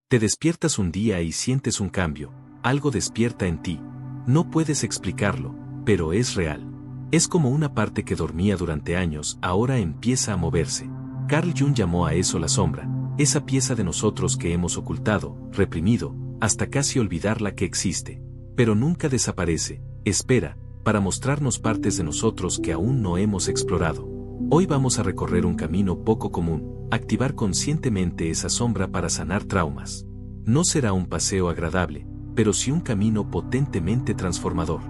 Te despiertas un día y sientes un cambio, algo despierta en ti. No puedes explicarlo, pero es real. Es como una parte que dormía durante años, ahora empieza a moverse. Carl Jung llamó a eso la sombra, esa pieza de nosotros que hemos ocultado, reprimido, hasta casi olvidarla que existe. Pero nunca desaparece, espera, para mostrarnos partes de nosotros que aún no hemos explorado. Hoy vamos a recorrer un camino poco común, activar conscientemente esa sombra para sanar traumas. No será un paseo agradable, pero sí un camino potentemente transformador.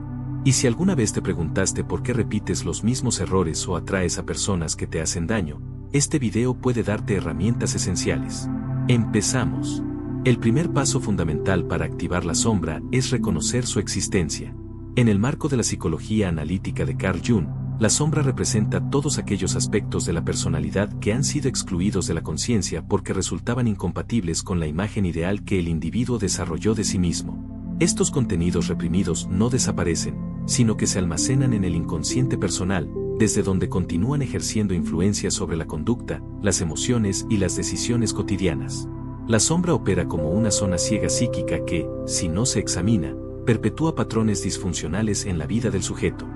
Y si alguna vez te preguntaste por qué repites los mismos errores o atraes a personas que te hacen daño, este video puede darte herramientas esenciales. Empezamos. El primer paso fundamental para activar la sombra es reconocer su existencia. En el marco de la psicología analítica de Carl Jung, la sombra representa todos aquellos aspectos de la personalidad que han sido excluidos de la conciencia porque resultaban incompatibles con la imagen ideal que el individuo desarrolló de sí mismo. Estos contenidos reprimidos no desaparecen, sino que se almacenan en el inconsciente personal, desde donde continúan ejerciendo influencia sobre la conducta, las emociones y las decisiones cotidianas. La sombra opera como una zona ciega psíquica que, si no se examina, perpetúa patrones disfuncionales en la vida del sujeto.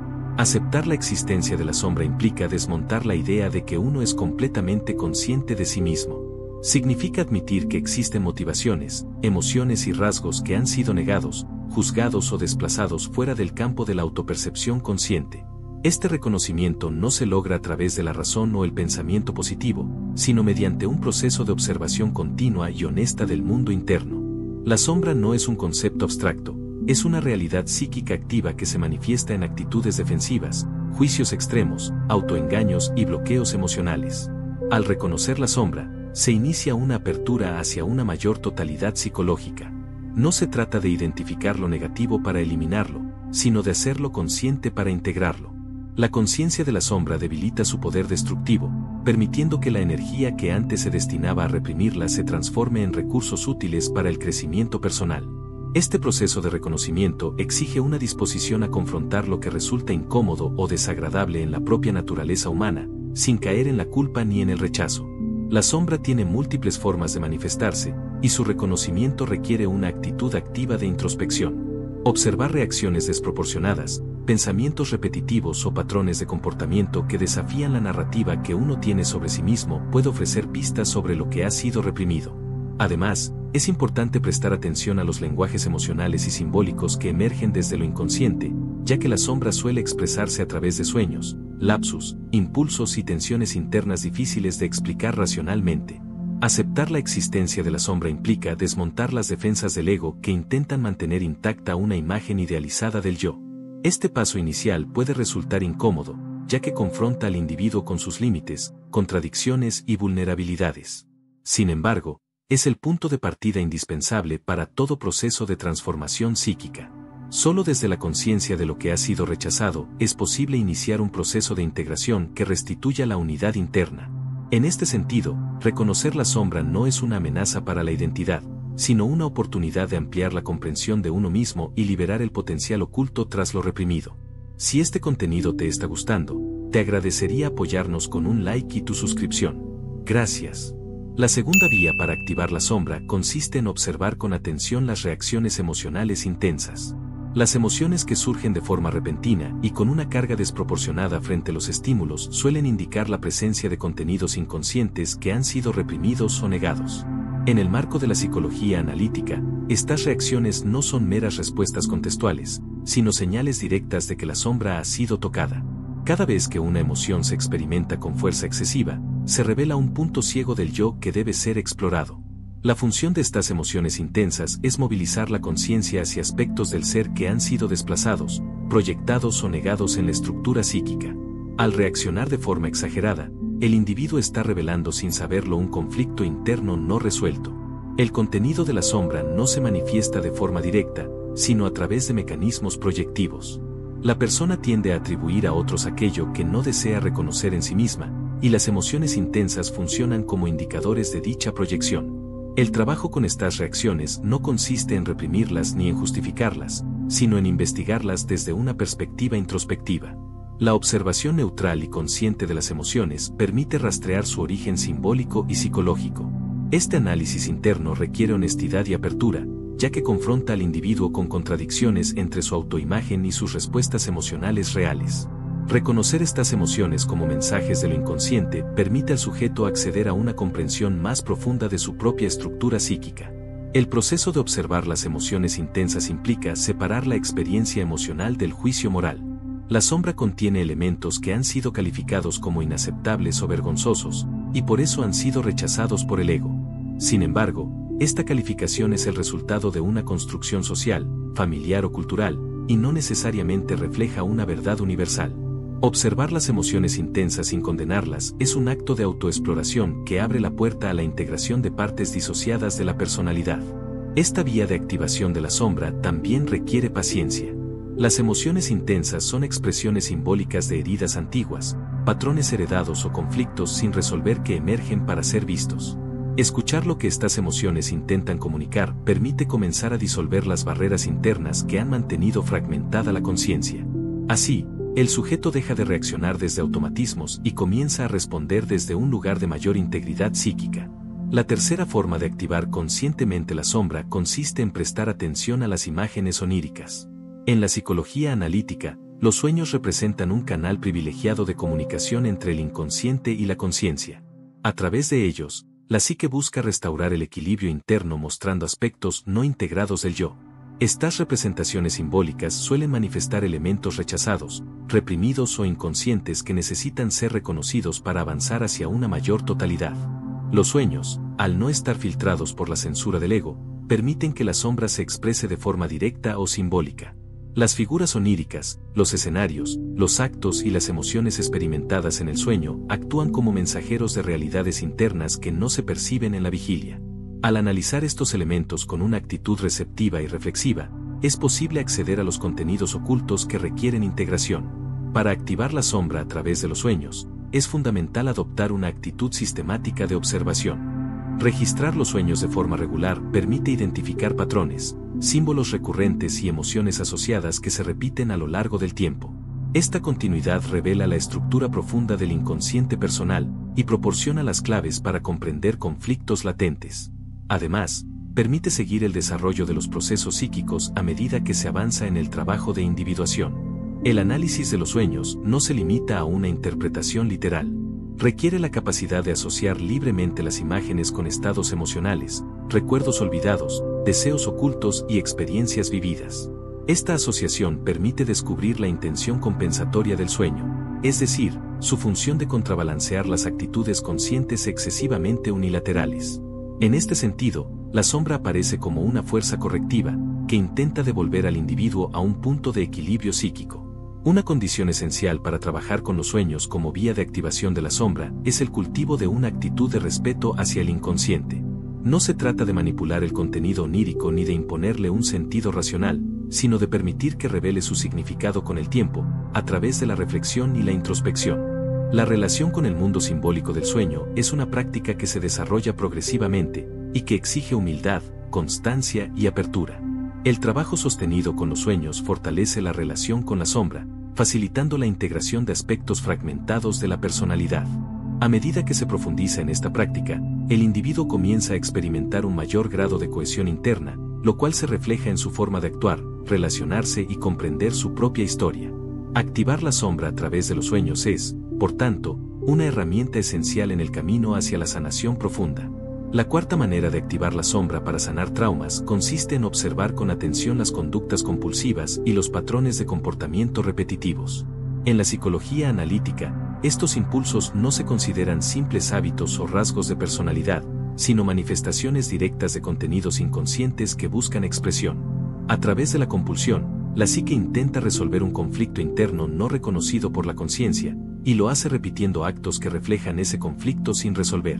Aceptar la existencia de la sombra implica desmontar la idea de que uno es completamente consciente de sí mismo. Significa admitir que existen motivaciones, emociones y rasgos que han sido negados, juzgados o desplazados fuera del campo de la autopercepción consciente. Este reconocimiento no se logra a través de la razón o el pensamiento positivo, sino mediante un proceso de observación continua y honesta del mundo interno. La sombra no es un concepto abstracto, es una realidad psíquica activa que se manifiesta en actitudes defensivas, juicios extremos, autoengaños y bloqueos emocionales. Al reconocer la sombra, se inicia una apertura hacia una mayor totalidad psicológica. No se trata de identificar lo negativo para eliminarlo, sino de hacerlo consciente para integrarlo. La conciencia de la sombra debilita su poder destructivo, permitiendo que la energía que antes se destinaba a reprimirla se transforme en recursos útiles para el crecimiento personal. Este proceso de reconocimiento exige una disposición a confrontar lo que resulta incómodo o desagradable en la propia naturaleza humana, sin caer en la culpa ni en el rechazo. La sombra tiene múltiples formas de manifestarse, y su reconocimiento requiere una actitud activa de introspección. Observar reacciones desproporcionadas, pensamientos repetitivos o patrones de comportamiento que desafían la narrativa que uno tiene sobre sí mismo puede ofrecer pistas sobre lo que ha sido reprimido. Además, es importante prestar atención a los lenguajes emocionales y simbólicos que emergen desde lo inconsciente, ya que la sombra suele expresarse a través de sueños, lapsus, impulsos y tensiones internas difíciles de explicar racionalmente. Aceptar la existencia de la sombra implica desmontar las defensas del ego que intentan mantener intacta una imagen idealizada del yo. Este paso inicial puede resultar incómodo, ya que confronta al individuo con sus límites, contradicciones y vulnerabilidades. Sin embargo, es el punto de partida indispensable para todo proceso de transformación psíquica. Solo desde la conciencia de lo que ha sido rechazado es posible iniciar un proceso de integración que restituya la unidad interna. En este sentido, reconocer la sombra no es una amenaza para la identidad, sino una oportunidad de ampliar la comprensión de uno mismo y liberar el potencial oculto tras lo reprimido. Si este contenido te está gustando, te agradecería apoyarnos con un like y tu suscripción. Gracias. La segunda vía para activar la sombra consiste en observar con atención las reacciones emocionales intensas. Las emociones que surgen de forma repentina y con una carga desproporcionada frente a los estímulos suelen indicar la presencia de contenidos inconscientes que han sido reprimidos o negados. En el marco de la psicología analítica, estas reacciones no son meras respuestas contextuales, sino señales directas de que la sombra ha sido tocada. Cada vez que una emoción se experimenta con fuerza excesiva, se revela un punto ciego del yo que debe ser explorado. La función de estas emociones intensas es movilizar la conciencia hacia aspectos del ser que han sido desplazados, proyectados o negados en la estructura psíquica. Al reaccionar de forma exagerada, el individuo está revelando sin saberlo un conflicto interno no resuelto. El contenido de la sombra no se manifiesta de forma directa, sino a través de mecanismos proyectivos. La persona tiende a atribuir a otros aquello que no desea reconocer en sí misma, y las emociones intensas funcionan como indicadores de dicha proyección. El trabajo con estas reacciones no consiste en reprimirlas ni en justificarlas, sino en investigarlas desde una perspectiva introspectiva. La observación neutral y consciente de las emociones permite rastrear su origen simbólico y psicológico. Este análisis interno requiere honestidad y apertura, ya que confronta al individuo con contradicciones entre su autoimagen y sus respuestas emocionales reales. Reconocer estas emociones como mensajes de lo inconsciente permite al sujeto acceder a una comprensión más profunda de su propia estructura psíquica. El proceso de observar las emociones intensas implica separar la experiencia emocional del juicio moral. La sombra contiene elementos que han sido calificados como inaceptables o vergonzosos, y por eso han sido rechazados por el ego. Sin embargo, esta calificación es el resultado de una construcción social, familiar o cultural, y no necesariamente refleja una verdad universal. Observar las emociones intensas sin condenarlas es un acto de autoexploración que abre la puerta a la integración de partes disociadas de la personalidad. Esta vía de activación de la sombra también requiere paciencia. Las emociones intensas son expresiones simbólicas de heridas antiguas, patrones heredados o conflictos sin resolver que emergen para ser vistos. Escuchar lo que estas emociones intentan comunicar permite comenzar a disolver las barreras internas que han mantenido fragmentada la conciencia. Así, el sujeto deja de reaccionar desde automatismos y comienza a responder desde un lugar de mayor integridad psíquica. La tercera forma de activar conscientemente la sombra consiste en prestar atención a las imágenes oníricas. En la psicología analítica, los sueños representan un canal privilegiado de comunicación entre el inconsciente y la conciencia. A través de ellos, la psique busca restaurar el equilibrio interno mostrando aspectos no integrados del yo. Estas representaciones simbólicas suelen manifestar elementos rechazados, reprimidos o inconscientes que necesitan ser reconocidos para avanzar hacia una mayor totalidad. Los sueños, al no estar filtrados por la censura del ego, permiten que la sombra se exprese de forma directa o simbólica. Las figuras oníricas, los escenarios, los actos y las emociones experimentadas en el sueño actúan como mensajeros de realidades internas que no se perciben en la vigilia. Al analizar estos elementos con una actitud receptiva y reflexiva, es posible acceder a los contenidos ocultos que requieren integración. Para activar la sombra a través de los sueños, es fundamental adoptar una actitud sistemática de observación. Registrar los sueños de forma regular permite identificar patrones, símbolos recurrentes y emociones asociadas que se repiten a lo largo del tiempo. Esta continuidad revela la estructura profunda del inconsciente personal y proporciona las claves para comprender conflictos latentes. Además, permite seguir el desarrollo de los procesos psíquicos a medida que se avanza en el trabajo de individuación. El análisis de los sueños no se limita a una interpretación literal. Requiere la capacidad de asociar libremente las imágenes con estados emocionales, recuerdos olvidados, deseos ocultos y experiencias vividas. Esta asociación permite descubrir la intención compensatoria del sueño, es decir, su función de contrabalancear las actitudes conscientes excesivamente unilaterales. En este sentido, la sombra aparece como una fuerza correctiva, que intenta devolver al individuo a un punto de equilibrio psíquico. Una condición esencial para trabajar con los sueños como vía de activación de la sombra es el cultivo de una actitud de respeto hacia el inconsciente. No se trata de manipular el contenido onírico ni de imponerle un sentido racional, sino de permitir que revele su significado con el tiempo, a través de la reflexión y la introspección. La relación con el mundo simbólico del sueño es una práctica que se desarrolla progresivamente, y que exige humildad, constancia y apertura. El trabajo sostenido con los sueños fortalece la relación con la sombra, facilitando la integración de aspectos fragmentados de la personalidad. A medida que se profundiza en esta práctica, el individuo comienza a experimentar un mayor grado de cohesión interna, lo cual se refleja en su forma de actuar, relacionarse y comprender su propia historia. Activar la sombra a través de los sueños es, por tanto, una herramienta esencial en el camino hacia la sanación profunda. La cuarta manera de activar la sombra para sanar traumas consiste en observar con atención las conductas compulsivas y los patrones de comportamiento repetitivos. En la psicología analítica, estos impulsos no se consideran simples hábitos o rasgos de personalidad, sino manifestaciones directas de contenidos inconscientes que buscan expresión. A través de la compulsión, la psique intenta resolver un conflicto interno no reconocido por la conciencia, y lo hace repitiendo actos que reflejan ese conflicto sin resolver.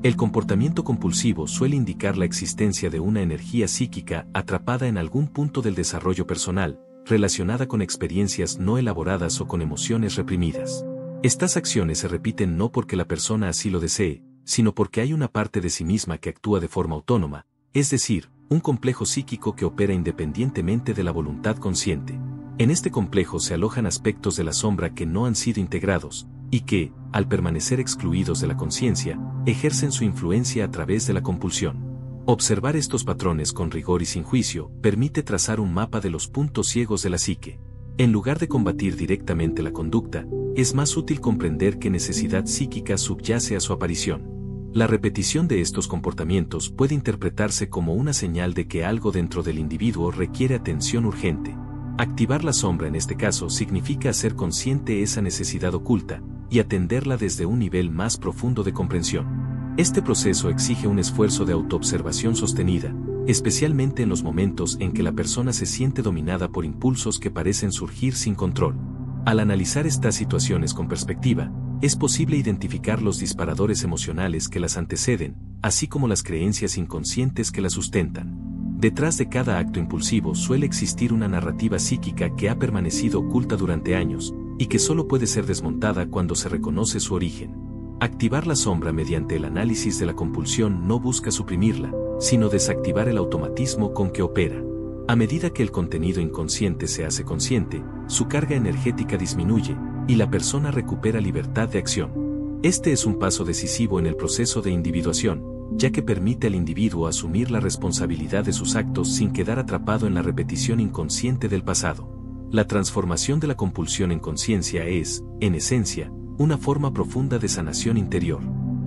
El comportamiento compulsivo suele indicar la existencia de una energía psíquica atrapada en algún punto del desarrollo personal, relacionada con experiencias no elaboradas o con emociones reprimidas. Estas acciones se repiten no porque la persona así lo desee, sino porque hay una parte de sí misma que actúa de forma autónoma, es decir, un complejo psíquico que opera independientemente de la voluntad consciente. En este complejo se alojan aspectos de la sombra que no han sido integrados, y que, al permanecer excluidos de la conciencia, ejercen su influencia a través de la compulsión. Observar estos patrones con rigor y sin juicio permite trazar un mapa de los puntos ciegos de la psique. En lugar de combatir directamente la conducta, es más útil comprender qué necesidad psíquica subyace a su aparición. La repetición de estos comportamientos puede interpretarse como una señal de que algo dentro del individuo requiere atención urgente. Activar la sombra en este caso significa hacer consciente esa necesidad oculta y atenderla desde un nivel más profundo de comprensión. Este proceso exige un esfuerzo de autoobservación sostenida, especialmente en los momentos en que la persona se siente dominada por impulsos que parecen surgir sin control. Al analizar estas situaciones con perspectiva, es posible identificar los disparadores emocionales que las anteceden, así como las creencias inconscientes que las sustentan. Detrás de cada acto impulsivo suele existir una narrativa psíquica que ha permanecido oculta durante años, y que solo puede ser desmontada cuando se reconoce su origen. Activar la sombra mediante el análisis de la compulsión no busca suprimirla, sino desactivar el automatismo con que opera. A medida que el contenido inconsciente se hace consciente, su carga energética disminuye, y la persona recupera libertad de acción. Este es un paso decisivo en el proceso de individuación, ya que permite al individuo asumir la responsabilidad de sus actos sin quedar atrapado en la repetición inconsciente del pasado. La transformación de la compulsión en conciencia es, en esencia, una forma profunda de sanación interior.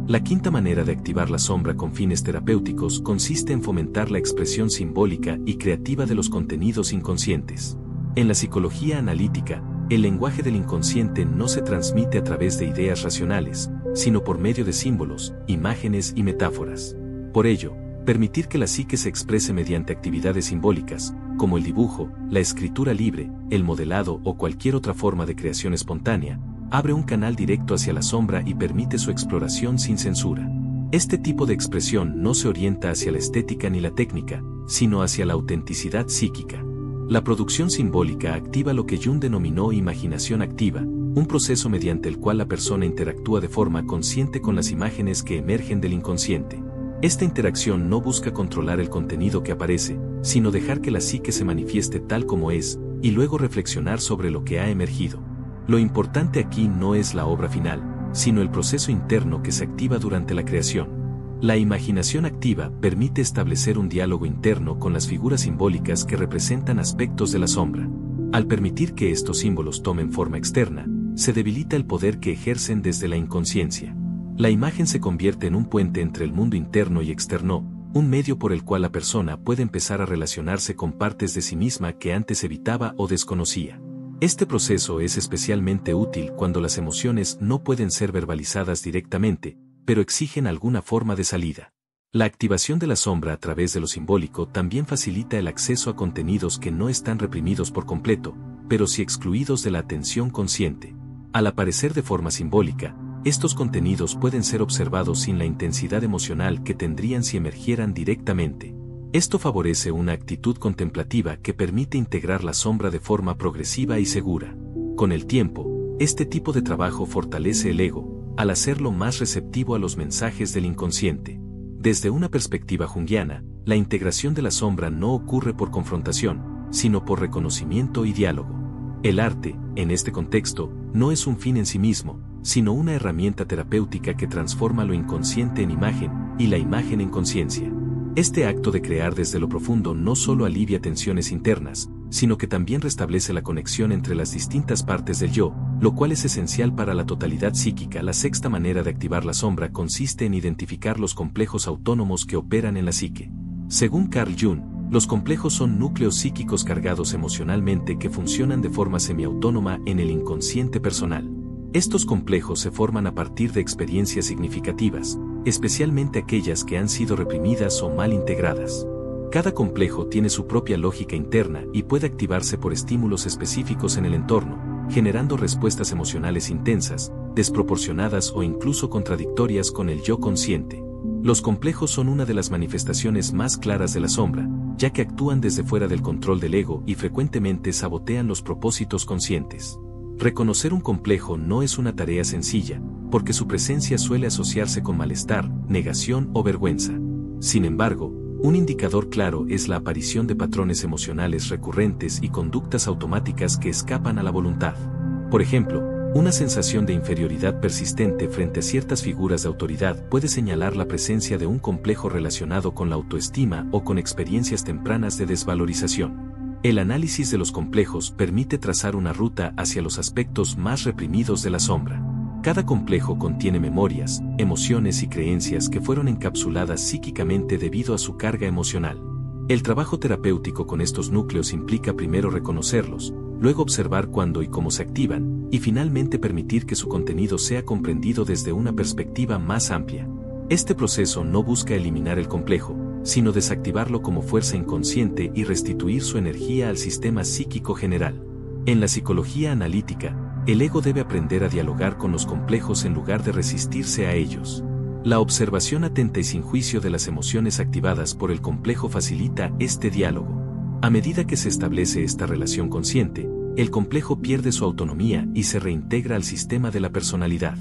La quinta manera de activar la sombra con fines terapéuticos consiste en fomentar la expresión simbólica y creativa de los contenidos inconscientes. En la psicología analítica, el lenguaje del inconsciente no se transmite a través de ideas racionales, sino por medio de símbolos, imágenes y metáforas. Por ello, permitir que la psique se exprese mediante actividades simbólicas, como el dibujo, la escritura libre, el modelado o cualquier otra forma de creación espontánea, abre un canal directo hacia la sombra y permite su exploración sin censura. Este tipo de expresión no se orienta hacia la estética ni la técnica, sino hacia la autenticidad psíquica. La producción simbólica activa lo que Jung denominó imaginación activa, un proceso mediante el cual la persona interactúa de forma consciente con las imágenes que emergen del inconsciente. Esta interacción no busca controlar el contenido que aparece, sino dejar que la psique se manifieste tal como es, y luego reflexionar sobre lo que ha emergido. Lo importante aquí no es la obra final, sino el proceso interno que se activa durante la creación. La imaginación activa permite establecer un diálogo interno con las figuras simbólicas que representan aspectos de la sombra. Al permitir que estos símbolos tomen forma externa, se debilita el poder que ejercen desde la inconsciencia. La imagen se convierte en un puente entre el mundo interno y externo, un medio por el cual la persona puede empezar a relacionarse con partes de sí misma que antes evitaba o desconocía. Este proceso es especialmente útil cuando las emociones no pueden ser verbalizadas directamente, pero exigen alguna forma de salida. La activación de la sombra a través de lo simbólico también facilita el acceso a contenidos que no están reprimidos por completo, pero sí excluidos de la atención consciente. Al aparecer de forma simbólica, estos contenidos pueden ser observados sin la intensidad emocional que tendrían si emergieran directamente. Esto favorece una actitud contemplativa que permite integrar la sombra de forma progresiva y segura. Con el tiempo, este tipo de trabajo fortalece el ego, al hacerlo más receptivo a los mensajes del inconsciente. Desde una perspectiva junguiana, la integración de la sombra no ocurre por confrontación, sino por reconocimiento y diálogo. El arte, en este contexto, no es un fin en sí mismo, sino una herramienta terapéutica que transforma lo inconsciente en imagen, y la imagen en conciencia. Este acto de crear desde lo profundo no solo alivia tensiones internas, sino que también restablece la conexión entre las distintas partes del yo, lo cual es esencial para la totalidad psíquica. La sexta manera de activar la sombra consiste en identificar los complejos autónomos que operan en la psique. Según Carl Jung, los complejos son núcleos psíquicos cargados emocionalmente que funcionan de forma semiautónoma en el inconsciente personal. Estos complejos se forman a partir de experiencias significativas, especialmente aquellas que han sido reprimidas o mal integradas. Cada complejo tiene su propia lógica interna y puede activarse por estímulos específicos en el entorno, generando respuestas emocionales intensas, desproporcionadas o incluso contradictorias con el yo consciente. Los complejos son una de las manifestaciones más claras de la sombra, ya que actúan desde fuera del control del ego y frecuentemente sabotean los propósitos conscientes. Reconocer un complejo no es una tarea sencilla, porque su presencia suele asociarse con malestar, negación o vergüenza. Sin embargo, un indicador claro es la aparición de patrones emocionales recurrentes y conductas automáticas que escapan a la voluntad. Por ejemplo, Una sensación de inferioridad persistente frente a ciertas figuras de autoridad puede señalar la presencia de un complejo relacionado con la autoestima o con experiencias tempranas de desvalorización. El análisis de los complejos permite trazar una ruta hacia los aspectos más reprimidos de la sombra. Cada complejo contiene memorias, emociones y creencias que fueron encapsuladas psíquicamente debido a su carga emocional. El trabajo terapéutico con estos núcleos implica primero reconocerlos, luego observar cuándo y cómo se activan, y finalmente permitir que su contenido sea comprendido desde una perspectiva más amplia. Este proceso no busca eliminar el complejo, sino desactivarlo como fuerza inconsciente y restituir su energía al sistema psíquico general. En la psicología analítica, el ego debe aprender a dialogar con los complejos en lugar de resistirse a ellos. La observación atenta y sin juicio de las emociones activadas por el complejo facilita este diálogo. A medida que se establece esta relación consciente, el complejo pierde su autonomía y se reintegra al sistema de la personalidad.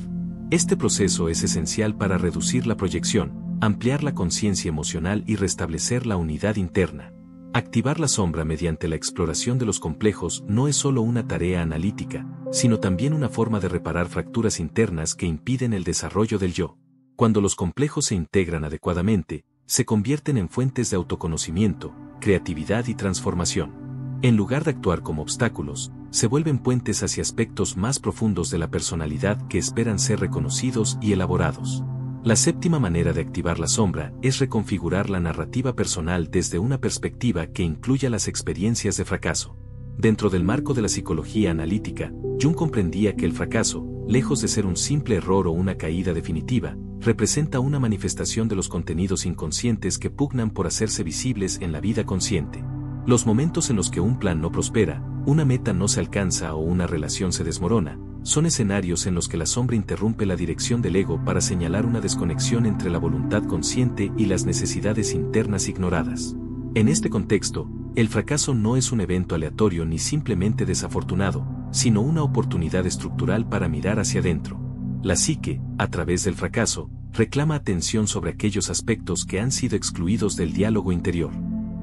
Este proceso es esencial para reducir la proyección, ampliar la conciencia emocional y restablecer la unidad interna. Activar la sombra mediante la exploración de los complejos no es solo una tarea analítica, sino también una forma de reparar fracturas internas que impiden el desarrollo del yo. Cuando los complejos se integran adecuadamente, se convierten en fuentes de autoconocimiento, creatividad y transformación. En lugar de actuar como obstáculos, se vuelven puentes hacia aspectos más profundos de la personalidad que esperan ser reconocidos y elaborados. La séptima manera de activar la sombra es reconfigurar la narrativa personal desde una perspectiva que incluya las experiencias de fracaso. Dentro del marco de la psicología analítica, Jung comprendía que el fracaso, lejos de ser un simple error o una caída definitiva, representa una manifestación de los contenidos inconscientes que pugnan por hacerse visibles en la vida consciente. Los momentos en los que un plan no prospera, una meta no se alcanza o una relación se desmorona, son escenarios en los que la sombra interrumpe la dirección del ego para señalar una desconexión entre la voluntad consciente y las necesidades internas ignoradas. En este contexto, el fracaso no es un evento aleatorio ni simplemente desafortunado, sino una oportunidad estructural para mirar hacia adentro. La psique, a través del fracaso, reclama atención sobre aquellos aspectos que han sido excluidos del diálogo interior.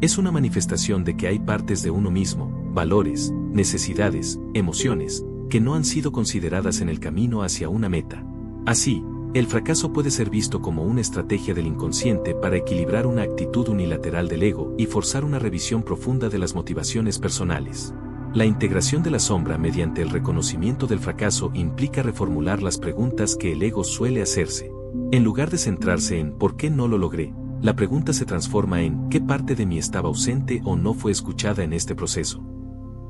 Es una manifestación de que hay partes de uno mismo, valores, necesidades, emociones, que no han sido consideradas en el camino hacia una meta. Así, el fracaso puede ser visto como una estrategia del inconsciente para equilibrar una actitud unilateral del ego y forzar una revisión profunda de las motivaciones personales. La integración de la sombra mediante el reconocimiento del fracaso implica reformular las preguntas que el ego suele hacerse. En lugar de centrarse en ¿por qué no lo logré?, la pregunta se transforma en ¿qué parte de mí estaba ausente o no fue escuchada en este proceso?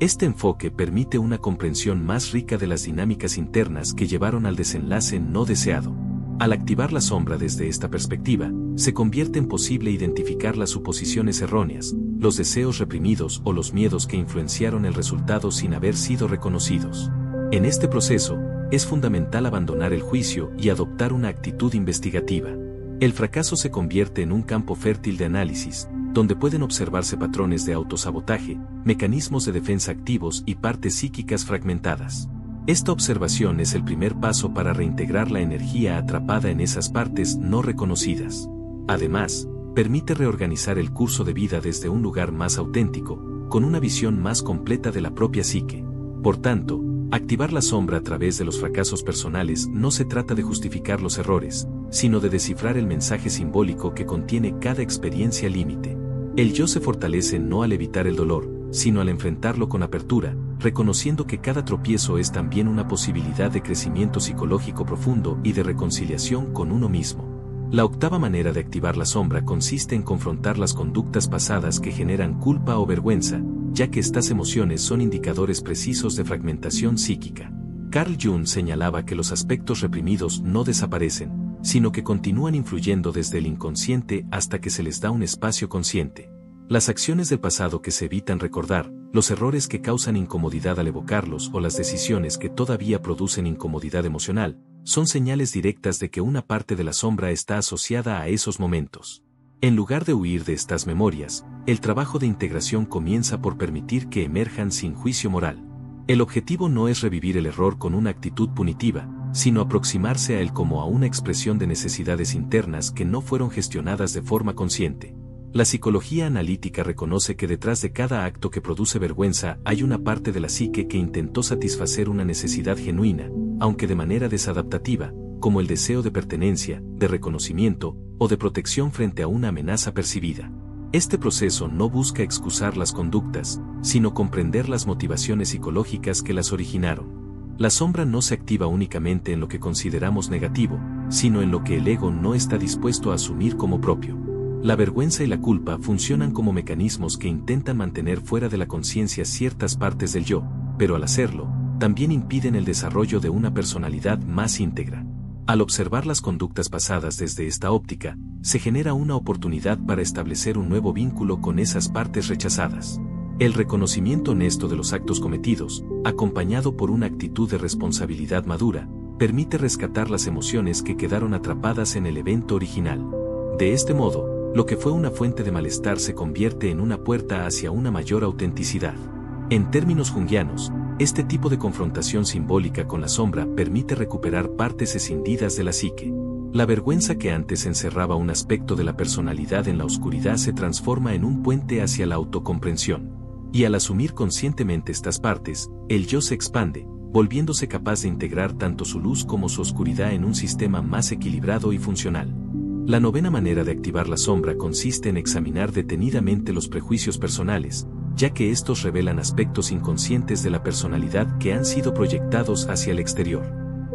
Este enfoque permite una comprensión más rica de las dinámicas internas que llevaron al desenlace no deseado. Al activar la sombra desde esta perspectiva, se convierte en posible identificar las suposiciones erróneas, los deseos reprimidos o los miedos que influenciaron el resultado sin haber sido reconocidos. En este proceso, es fundamental abandonar el juicio y adoptar una actitud investigativa. El fracaso se convierte en un campo fértil de análisis, donde pueden observarse patrones de autosabotaje, mecanismos de defensa activos y partes psíquicas fragmentadas. Esta observación es el primer paso para reintegrar la energía atrapada en esas partes no reconocidas. Además, permite reorganizar el curso de vida desde un lugar más auténtico, con una visión más completa de la propia psique. Por tanto, activar la sombra a través de los fracasos personales no se trata de justificar los errores, sino de descifrar el mensaje simbólico que contiene cada experiencia límite. El yo se fortalece no al evitar el dolor, sino al enfrentarlo con apertura, reconociendo que cada tropiezo es también una posibilidad de crecimiento psicológico profundo y de reconciliación con uno mismo. La octava manera de activar la sombra consiste en confrontar las conductas pasadas que generan culpa o vergüenza, ya que estas emociones son indicadores precisos de fragmentación psíquica. Carl Jung señalaba que los aspectos reprimidos no desaparecen, sino que continúan influyendo desde el inconsciente hasta que se les da un espacio consciente. Las acciones del pasado que se evitan recordar, los errores que causan incomodidad al evocarlos o las decisiones que todavía producen incomodidad emocional, son señales directas de que una parte de la sombra está asociada a esos momentos. En lugar de huir de estas memorias, el trabajo de integración comienza por permitir que emerjan sin juicio moral. El objetivo no es revivir el error con una actitud punitiva, sino aproximarse a él como a una expresión de necesidades internas que no fueron gestionadas de forma consciente. La psicología analítica reconoce que detrás de cada acto que produce vergüenza hay una parte de la psique que intentó satisfacer una necesidad genuina, aunque de manera desadaptativa, como el deseo de pertenencia, de reconocimiento o de protección frente a una amenaza percibida. Este proceso no busca excusar las conductas, sino comprender las motivaciones psicológicas que las originaron. La sombra no se activa únicamente en lo que consideramos negativo, sino en lo que el ego no está dispuesto a asumir como propio. La vergüenza y la culpa funcionan como mecanismos que intentan mantener fuera de la conciencia ciertas partes del yo, pero al hacerlo, también impiden el desarrollo de una personalidad más íntegra. Al observar las conductas pasadas desde esta óptica, se genera una oportunidad para establecer un nuevo vínculo con esas partes rechazadas. El reconocimiento honesto de los actos cometidos, acompañado por una actitud de responsabilidad madura, permite rescatar las emociones que quedaron atrapadas en el evento original. De este modo, lo que fue una fuente de malestar se convierte en una puerta hacia una mayor autenticidad. En términos junguianos, este tipo de confrontación simbólica con la sombra permite recuperar partes escindidas de la psique. La vergüenza que antes encerraba un aspecto de la personalidad en la oscuridad se transforma en un puente hacia la autocomprensión. Y al asumir conscientemente estas partes, el yo se expande, volviéndose capaz de integrar tanto su luz como su oscuridad en un sistema más equilibrado y funcional. La novena manera de activar la sombra consiste en examinar detenidamente los prejuicios personales, ya que estos revelan aspectos inconscientes de la personalidad que han sido proyectados hacia el exterior.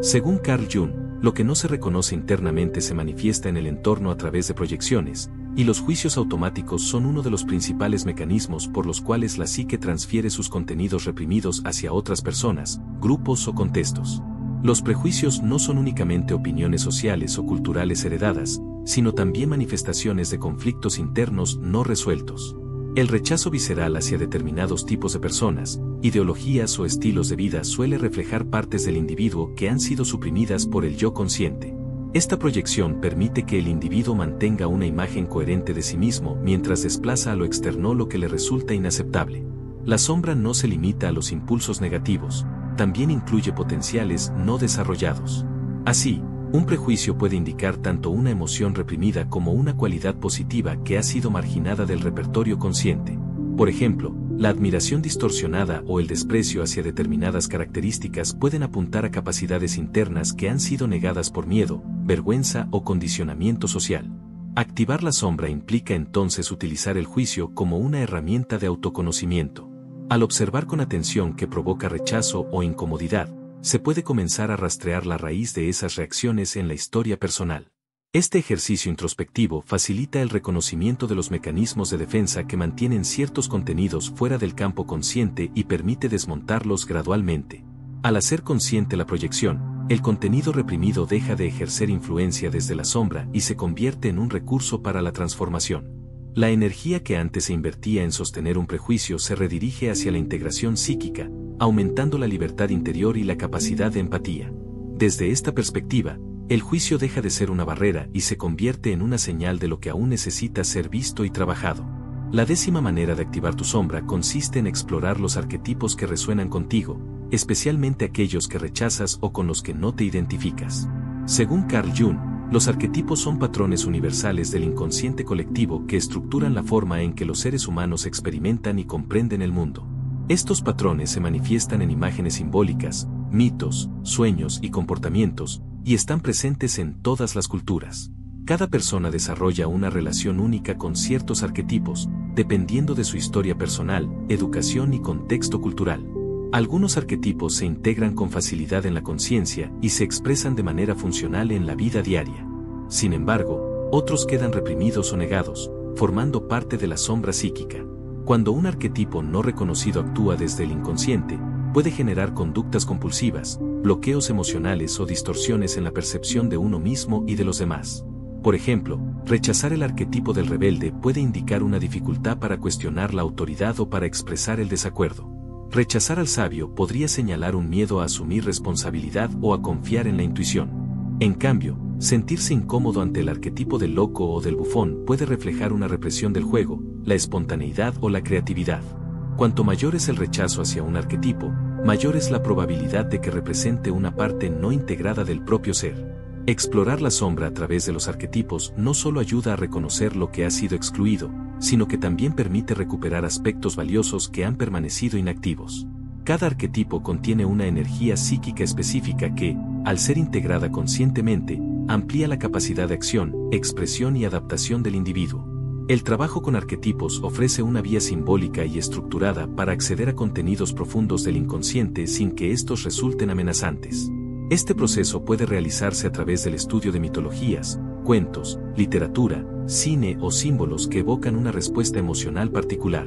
Según Carl Jung, lo que no se reconoce internamente se manifiesta en el entorno a través de proyecciones, y los juicios automáticos son uno de los principales mecanismos por los cuales la psique transfiere sus contenidos reprimidos hacia otras personas, grupos o contextos. Los prejuicios no son únicamente opiniones sociales o culturales heredadas, sino también manifestaciones de conflictos internos no resueltos. El rechazo visceral hacia determinados tipos de personas, ideologías o estilos de vida suele reflejar partes del individuo que han sido suprimidas por el yo consciente. Esta proyección permite que el individuo mantenga una imagen coherente de sí mismo mientras desplaza a lo externo lo que le resulta inaceptable. La sombra no se limita a los impulsos negativos, también incluye potenciales no desarrollados. Así, un prejuicio puede indicar tanto una emoción reprimida como una cualidad positiva que ha sido marginada del repertorio consciente. Por ejemplo, la admiración distorsionada o el desprecio hacia determinadas características pueden apuntar a capacidades internas que han sido negadas por miedo, vergüenza o condicionamiento social. Activar la sombra implica entonces utilizar el juicio como una herramienta de autoconocimiento. Al observar con atención qué provoca rechazo o incomodidad, se puede comenzar a rastrear la raíz de esas reacciones en la historia personal. Este ejercicio introspectivo facilita el reconocimiento de los mecanismos de defensa que mantienen ciertos contenidos fuera del campo consciente y permite desmontarlos gradualmente. Al hacer consciente la proyección, el contenido reprimido deja de ejercer influencia desde la sombra y se convierte en un recurso para la transformación. La energía que antes se invertía en sostener un prejuicio se redirige hacia la integración psíquica, aumentando la libertad interior y la capacidad de empatía. Desde esta perspectiva, el juicio deja de ser una barrera y se convierte en una señal de lo que aún necesita ser visto y trabajado. La 10ª manera de activar tu sombra consiste en explorar los arquetipos que resuenan contigo, especialmente aquellos que rechazas o con los que no te identificas. Según Carl Jung, los arquetipos son patrones universales del inconsciente colectivo que estructuran la forma en que los seres humanos experimentan y comprenden el mundo. Estos patrones se manifiestan en imágenes simbólicas, mitos, sueños y comportamientos, y están presentes en todas las culturas. Cada persona desarrolla una relación única con ciertos arquetipos, dependiendo de su historia personal, educación y contexto cultural. Algunos arquetipos se integran con facilidad en la conciencia y se expresan de manera funcional en la vida diaria. Sin embargo, otros quedan reprimidos o negados, formando parte de la sombra psíquica. Cuando un arquetipo no reconocido actúa desde el inconsciente, puede generar conductas compulsivas, bloqueos emocionales o distorsiones en la percepción de uno mismo y de los demás. Por ejemplo, rechazar el arquetipo del rebelde puede indicar una dificultad para cuestionar la autoridad o para expresar el desacuerdo. Rechazar al sabio podría señalar un miedo a asumir responsabilidad o a confiar en la intuición. En cambio, sentirse incómodo ante el arquetipo del loco o del bufón puede reflejar una represión del juego, la espontaneidad o la creatividad. Cuanto mayor es el rechazo hacia un arquetipo, mayor es la probabilidad de que represente una parte no integrada del propio ser. Explorar la sombra a través de los arquetipos no solo ayuda a reconocer lo que ha sido excluido, sino que también permite recuperar aspectos valiosos que han permanecido inactivos. Cada arquetipo contiene una energía psíquica específica que, al ser integrada conscientemente, amplía la capacidad de acción, expresión y adaptación del individuo. El trabajo con arquetipos ofrece una vía simbólica y estructurada para acceder a contenidos profundos del inconsciente sin que estos resulten amenazantes. Este proceso puede realizarse a través del estudio de mitologías, cuentos, literatura, cine o símbolos que evocan una respuesta emocional particular.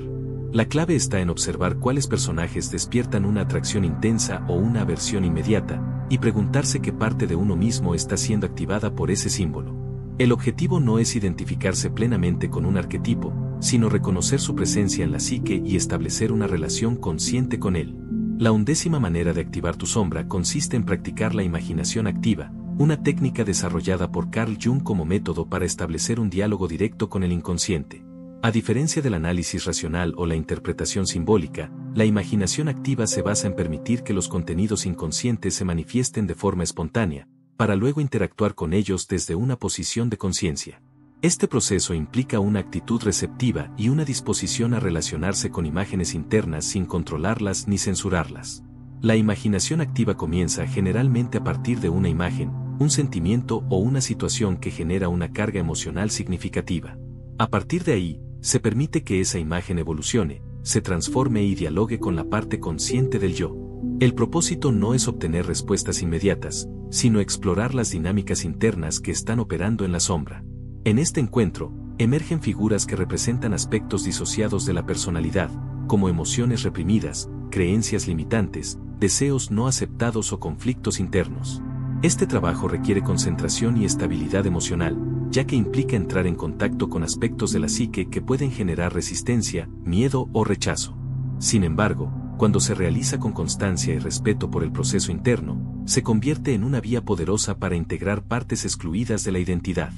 La clave está en observar cuáles personajes despiertan una atracción intensa o una aversión inmediata, y preguntarse qué parte de uno mismo está siendo activada por ese símbolo. El objetivo no es identificarse plenamente con un arquetipo, sino reconocer su presencia en la psique y establecer una relación consciente con él. La 11ª manera de activar tu sombra consiste en practicar la imaginación activa, una técnica desarrollada por Carl Jung como método para establecer un diálogo directo con el inconsciente. A diferencia del análisis racional o la interpretación simbólica, la imaginación activa se basa en permitir que los contenidos inconscientes se manifiesten de forma espontánea, para luego interactuar con ellos desde una posición de conciencia. Este proceso implica una actitud receptiva y una disposición a relacionarse con imágenes internas sin controlarlas ni censurarlas. La imaginación activa comienza generalmente a partir de una imagen, un sentimiento o una situación que genera una carga emocional significativa. A partir de ahí, se permite que esa imagen evolucione, se transforme y dialogue con la parte consciente del yo. El propósito no es obtener respuestas inmediatas, sino explorar las dinámicas internas que están operando en la sombra. En este encuentro, emergen figuras que representan aspectos disociados de la personalidad, como emociones reprimidas, creencias limitantes, deseos no aceptados o conflictos internos. Este trabajo requiere concentración y estabilidad emocional, ya que implica entrar en contacto con aspectos de la psique que pueden generar resistencia, miedo o rechazo. Sin embargo, cuando se realiza con constancia y respeto por el proceso interno, se convierte en una vía poderosa para integrar partes excluidas de la identidad.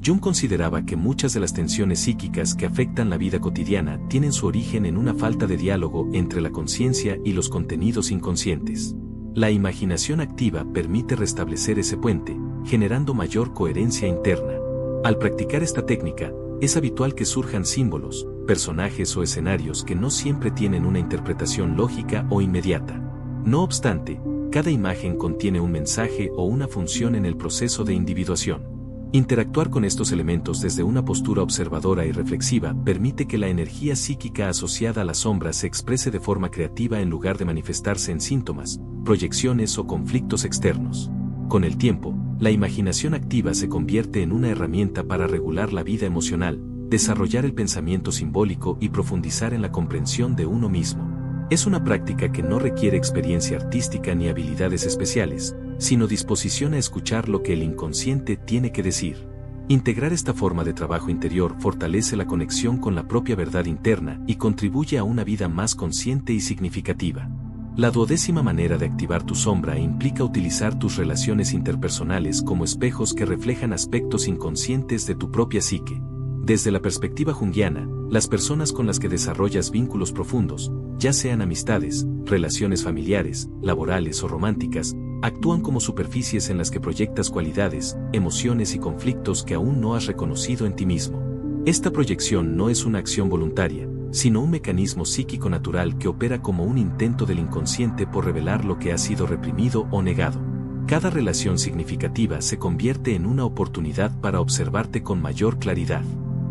Jung consideraba que muchas de las tensiones psíquicas que afectan la vida cotidiana tienen su origen en una falta de diálogo entre la conciencia y los contenidos inconscientes. La imaginación activa permite restablecer ese puente, generando mayor coherencia interna. Al practicar esta técnica, es habitual que surjan símbolos, personajes o escenarios que no siempre tienen una interpretación lógica o inmediata. No obstante, cada imagen contiene un mensaje o una función en el proceso de individuación. Interactuar con estos elementos desde una postura observadora y reflexiva permite que la energía psíquica asociada a la sombra se exprese de forma creativa en lugar de manifestarse en síntomas, proyecciones o conflictos externos. Con el tiempo, la imaginación activa se convierte en una herramienta para regular la vida emocional, desarrollar el pensamiento simbólico y profundizar en la comprensión de uno mismo. Es una práctica que no requiere experiencia artística ni habilidades especiales, sino disposición a escuchar lo que el inconsciente tiene que decir. Integrar esta forma de trabajo interior fortalece la conexión con la propia verdad interna y contribuye a una vida más consciente y significativa. La 12ª manera de activar tu sombra implica utilizar tus relaciones interpersonales como espejos que reflejan aspectos inconscientes de tu propia psique. Desde la perspectiva junguiana, las personas con las que desarrollas vínculos profundos, ya sean amistades, relaciones familiares, laborales o románticas, actúan como superficies en las que proyectas cualidades, emociones y conflictos que aún no has reconocido en ti mismo. Esta proyección no es una acción voluntaria, sino un mecanismo psíquico natural que opera como un intento del inconsciente por revelar lo que ha sido reprimido o negado. Cada relación significativa se convierte en una oportunidad para observarte con mayor claridad.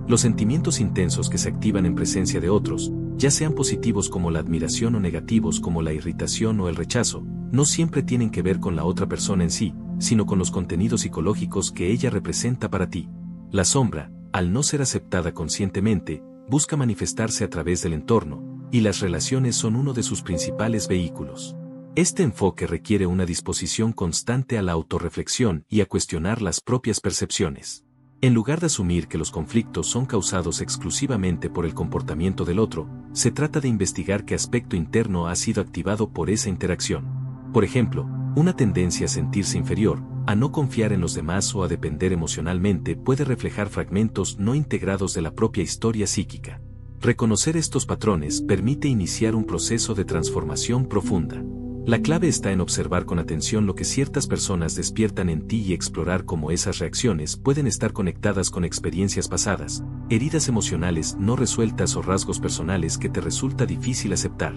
Los sentimientos intensos que se activan en presencia de otros, ya sean positivos como la admiración o negativos como la irritación o el rechazo, no siempre tienen que ver con la otra persona en sí, sino con los contenidos psicológicos que ella representa para ti. La sombra, al no ser aceptada conscientemente, busca manifestarse a través del entorno, y las relaciones son uno de sus principales vehículos. Este enfoque requiere una disposición constante a la autorreflexión y a cuestionar las propias percepciones. En lugar de asumir que los conflictos son causados exclusivamente por el comportamiento del otro, se trata de investigar qué aspecto interno ha sido activado por esa interacción. Por ejemplo, una tendencia a sentirse inferior, a no confiar en los demás o a depender emocionalmente puede reflejar fragmentos no integrados de la propia historia psíquica. Reconocer estos patrones permite iniciar un proceso de transformación profunda. La clave está en observar con atención lo que ciertas personas despiertan en ti y explorar cómo esas reacciones pueden estar conectadas con experiencias pasadas, heridas emocionales no resueltas o rasgos personales que te resulta difícil aceptar.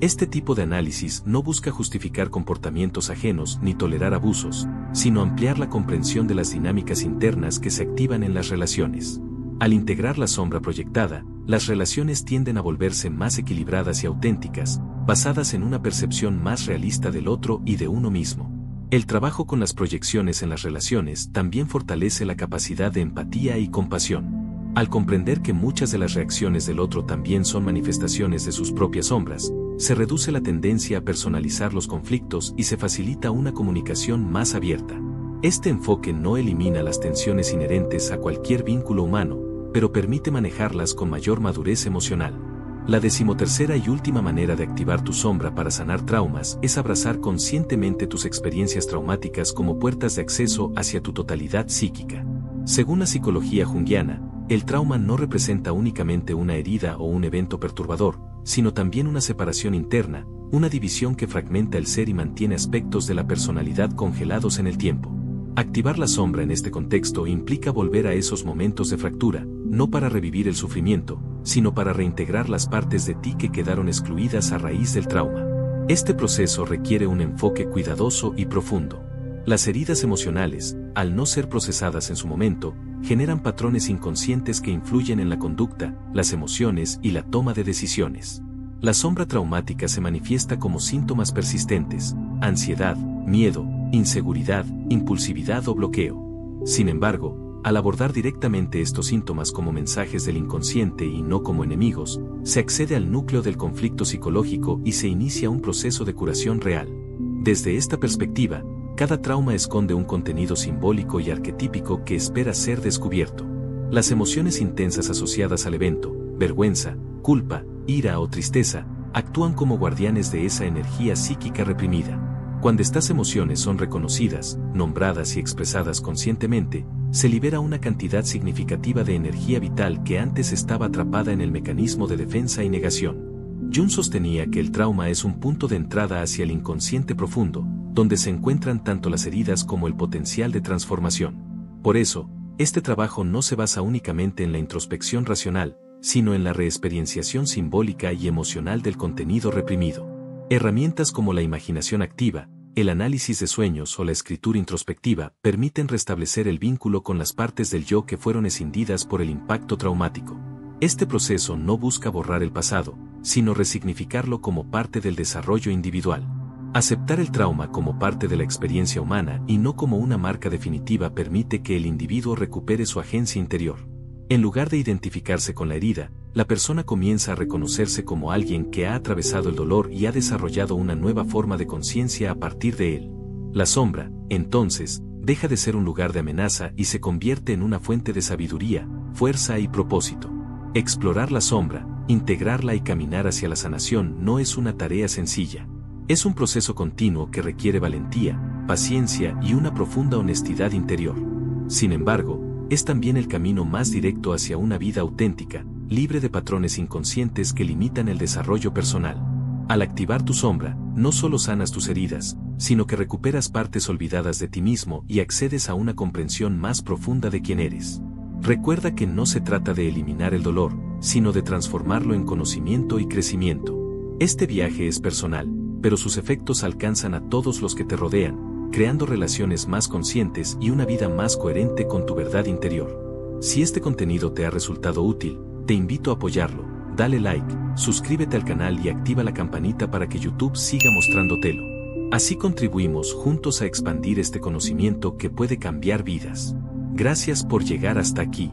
Este tipo de análisis no busca justificar comportamientos ajenos ni tolerar abusos, sino ampliar la comprensión de las dinámicas internas que se activan en las relaciones. Al integrar la sombra proyectada, las relaciones tienden a volverse más equilibradas y auténticas, basadas en una percepción más realista del otro y de uno mismo. El trabajo con las proyecciones en las relaciones también fortalece la capacidad de empatía y compasión. Al comprender que muchas de las reacciones del otro también son manifestaciones de sus propias sombras, se reduce la tendencia a personalizar los conflictos y se facilita una comunicación más abierta. Este enfoque no elimina las tensiones inherentes a cualquier vínculo humano, pero permite manejarlas con mayor madurez emocional. La 13ª y última manera de activar tu sombra para sanar traumas es abrazar conscientemente tus experiencias traumáticas como puertas de acceso hacia tu totalidad psíquica. Según la psicología junguiana, el trauma no representa únicamente una herida o un evento perturbador, sino también una separación interna, una división que fragmenta el ser y mantiene aspectos de la personalidad congelados en el tiempo. Activar la sombra en este contexto implica volver a esos momentos de fractura, no para revivir el sufrimiento, sino para reintegrar las partes de ti que quedaron excluidas a raíz del trauma. Este proceso requiere un enfoque cuidadoso y profundo. Las heridas emocionales, al no ser procesadas en su momento, generan patrones inconscientes que influyen en la conducta, las emociones y la toma de decisiones. La sombra traumática se manifiesta como síntomas persistentes, ansiedad, miedo, inseguridad, impulsividad o bloqueo. Sin embargo, al abordar directamente estos síntomas como mensajes del inconsciente y no como enemigos, se accede al núcleo del conflicto psicológico y se inicia un proceso de curación real. Desde esta perspectiva, cada trauma esconde un contenido simbólico y arquetípico que espera ser descubierto. Las emociones intensas asociadas al evento, vergüenza, culpa, ira o tristeza, actúan como guardianes de esa energía psíquica reprimida. Cuando estas emociones son reconocidas, nombradas y expresadas conscientemente, se libera una cantidad significativa de energía vital que antes estaba atrapada en el mecanismo de defensa y negación. Jung sostenía que el trauma es un punto de entrada hacia el inconsciente profundo, donde se encuentran tanto las heridas como el potencial de transformación. Por eso, este trabajo no se basa únicamente en la introspección racional, sino en la reexperienciación simbólica y emocional del contenido reprimido. Herramientas como la imaginación activa, el análisis de sueños o la escritura introspectiva permiten restablecer el vínculo con las partes del yo que fueron escindidas por el impacto traumático. Este proceso no busca borrar el pasado, sino resignificarlo como parte del desarrollo individual. Aceptar el trauma como parte de la experiencia humana y no como una marca definitiva permite que el individuo recupere su agencia interior. En lugar de identificarse con la herida, la persona comienza a reconocerse como alguien que ha atravesado el dolor y ha desarrollado una nueva forma de conciencia a partir de él. La sombra, entonces, deja de ser un lugar de amenaza y se convierte en una fuente de sabiduría, fuerza y propósito. Explorar la sombra, integrarla y caminar hacia la sanación no es una tarea sencilla. Es un proceso continuo que requiere valentía, paciencia y una profunda honestidad interior. Sin embargo, es también el camino más directo hacia una vida auténtica, libre de patrones inconscientes que limitan el desarrollo personal. Al activar tu sombra, no solo sanas tus heridas, sino que recuperas partes olvidadas de ti mismo y accedes a una comprensión más profunda de quién eres. Recuerda que no se trata de eliminar el dolor, sino de transformarlo en conocimiento y crecimiento. Este viaje es personal, pero sus efectos alcanzan a todos los que te rodean, creando relaciones más conscientes y una vida más coherente con tu verdad interior. Si este contenido te ha resultado útil, te invito a apoyarlo, dale like, suscríbete al canal y activa la campanita para que YouTube siga mostrándotelo. Así contribuimos juntos a expandir este conocimiento que puede cambiar vidas. Gracias por llegar hasta aquí.